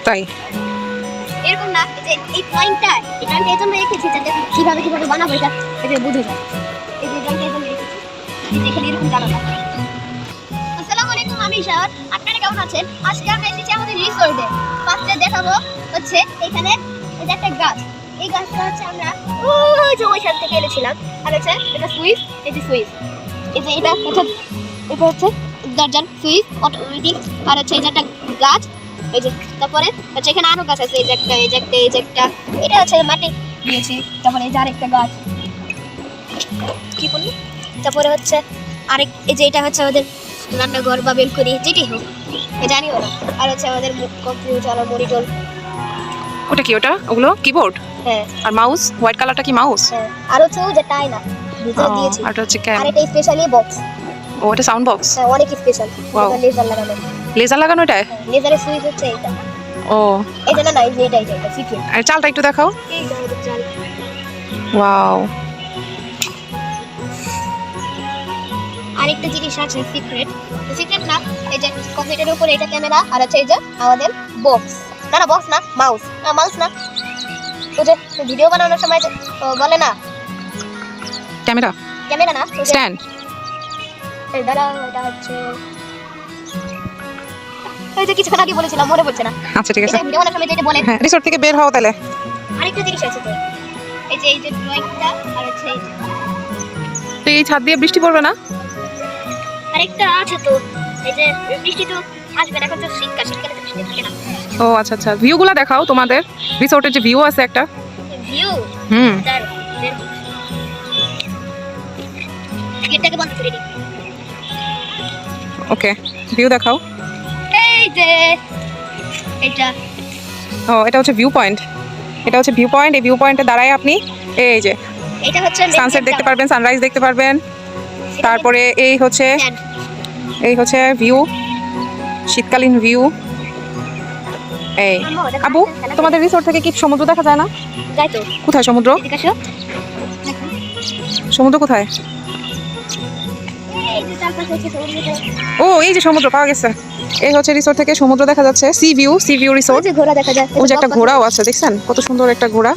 তাই এরকম না যে এই পয়েন্টটা এই জন্য রেখেছি যাতে কিভাবে বানাবো এটা বুঝে যায়। এই যে পয়েন্টটা এই জন্য রেখেছি এখানে এরকম জানালা। আসসালামু আলাইকুম, আমি ঈশাদ। আপনারা কেমন আছেন? আজকে আমরা এসেছি আমাদের রিসোর্টে। ফার্স্টে দেখাবো হচ্ছে এখানে এই যে একটা গাছ, এই গাছটা হচ্ছে আমরা ওই যে ওইখান থেকে এনেছিলাম। আর হচ্ছে এটা সুইচ, এই যে সুইচ, এই যে এটা হচ্ছে দরজার সুইচ অটোমেটিক। আর হচ্ছে এই যে একটা গাছ, এই যে তারপরে হচ্ছে এখানে আরো গাছ আছে, এই যে একটা এটা হচ্ছে মাটি দিয়েছি। তারপরে এই যে আরেকটা গাছ কি বললি, তারপরে হচ্ছে আরেক এই যে এটা হচ্ছে আমাদের রান্নাঘর বা বেলকনি যেটি হোক জানিও না। আর হচ্ছে আমাদের কম্পিউটার আর মনিটর। ওটা কি? ওগুলো কিবোর্ড। হ্যাঁ। আর মাউস, হোয়াইট কালারটা কি মাউস? হ্যাঁ। আর হচ্ছে ওই যে টাইনা ভিতরে দিয়েছি। আর এটা হচ্ছে ক্যাম। আর এটা স্পেশালি বক্স। ও, এটা সাউন্ড বক্স। হ্যাঁ, অনেক স্পেশাল। এটা লেজার লাগানো। লেজার লাগানো এটা? লেজারের সুইচ হচ্ছে এটা। ও, এটা না এই যে এটা সিক্রেট। আর চালটা একটু দেখাও। এই যে আমাদের চাল। ওয়াও। আরেকটা জিনিস আছে সিক্রেট না, এই যে কম্পিউটারের উপরে এটা ক্যামেরা। আর হচ্ছে এই যে আমাদের বক্স, না বক্স না, মাউস না ওই যে ভিডিও বানানোর সময় যে বলে না ক্যামেরা না স্ট্যান্ড। এই দাঁড়াও, এটা হচ্ছে এই যে কিছুক্ষণ আগে বলেছিলাম, মনে পড়ছে না। আচ্ছা ঠিক আছে, ভিডিও বানানোর সময় যেটা বলে। হ্যাঁ, রিসোর্ট থেকে বের হও তাহলে। আরেকটা জিনিস আছে তো, এই যে ড্রয়িংটা। আর হচ্ছে এই যে তো এই ছাদ দিয়ে বৃষ্টি পড়বে না? আরেকটা আছে তো, এই যে বৃষ্টি তো আসবে না, এখন তো শীতকালে তো বৃষ্টি থাকে না। ও আচ্ছা আচ্ছা, ভিউগুলো দেখাও তোমাদের রিসোর্টের যে ভিউ আছে একটা। ভিউ গেটটাকে বন্ধ করে দিই। ওকে, ভিউ দেখাও। এই যে এটা এটা হচ্ছে ভিউ পয়েন্ট। এই ভিউ পয়েন্টে দাঁড়ায় আপনি এই যে এটা হচ্ছে সানসেট দেখতে পারবেন, সানরাইজ দেখতে পারবেন। তারপরে এই হচ্ছে ভিউ, শীতকালীন ভিউ। এই আবু, তোমাদের রিসোর্ট থেকে কি সমুদ্র দেখা যায় না? যায় তো। কোথায় সমুদ্র? সমুদ্র কোথায়? ও, এই যে সমুদ্র পাওয়া গেছে। এই হচ্ছে রিসোর্ট থেকে সমুদ্র দেখা যাচ্ছে, সি ভিউ রিসোর্ট। ঘোড়া দেখা যায়, ওই যে একটা ঘোড়াও আছে, দেখছেন কত সুন্দর একটা ঘোড়া।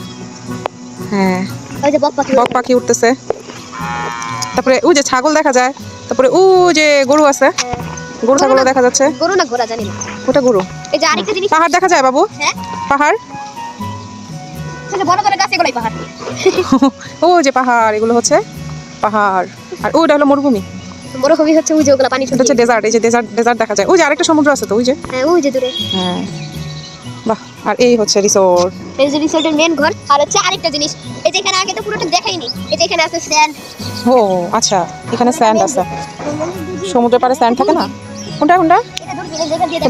হ্যাঁ, ওই যে বক পাখি উঠতেছে। তারপরে ওই যে ছাগল দেখা যায়। তারপরে ও যে গরু আছে, গরু ছাগলও দেখা যাচ্ছে। গরু না ঘোড়া জানি না, ওটা গরু। এই যে আরেকটা জিনিস, পাহাড় দেখা যায় বাবু। হ্যাঁ, পাহাড়, এই যে বড় বড় গাছ, এগুলোই পাহাড়। ও যে পাহাড়, এগুলো হচ্ছে পাহাড়। আর ওইটা হলো মরুভূমি হচ্ছে ওই যে ওগুলা পানি হচ্ছে ডেজার্ট। এই যে ডেজার্ট দেখা যায়। ওই যে আরেকটা সমুদ্র আছে তো, ওই যে। হ্যাঁ, ওই যে দূরে। হ্যাঁ, বাহ। আর এই হচ্ছে রিসোর্ট, এই যে রিসোর্টের মেন ঘর। আর হচ্ছে আরেকটা জিনিস, এই যে এখানে আগে তো পুরোটা দেখাইনি, এই যে এখানে আছে স্যান্ড। ও আচ্ছা, এখানে স্যান্ড আছে। সমুদ্রের পাড়ে স্যান্ড থাকে না? কোনটা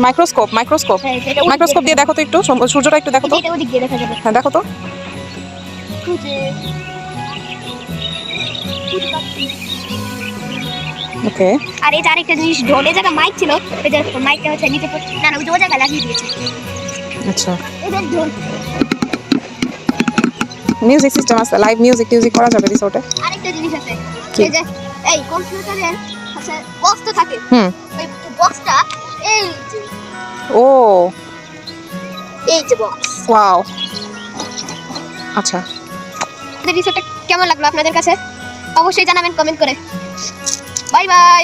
মাইক্রোস্কোপ দিয়ে দেখো তো একটু, সূর্যটা একটু দেখো তো। হ্যাঁ, দেখো তো। ওকে। আর এই যে আরেকটা জিনিস, ঢোলে জায়গা মাইক ছিল, এই যে মাইকটা হচ্ছে নিচে না ওই যে ওই জায়গায় লাগিয়ে দিয়েছি। আচ্ছা, এই যে ঢোল, মিউজিক সিস্টেম আছে, লাইভ মিউজিক করা যাবে রিসোর্টে। আরেকটা জিনিস আছে, এই যে এই কম্পিউটারের আছে বক্স থাকে, ওই বক্সটা এই যে, ও এই যে বক্স। ওয়াও, আচ্ছা। রিসোর্টটা কেমন লাগলো আপনাদের কাছে অবশ্যই জানাবেন কমেন্ট করে। Bye bye.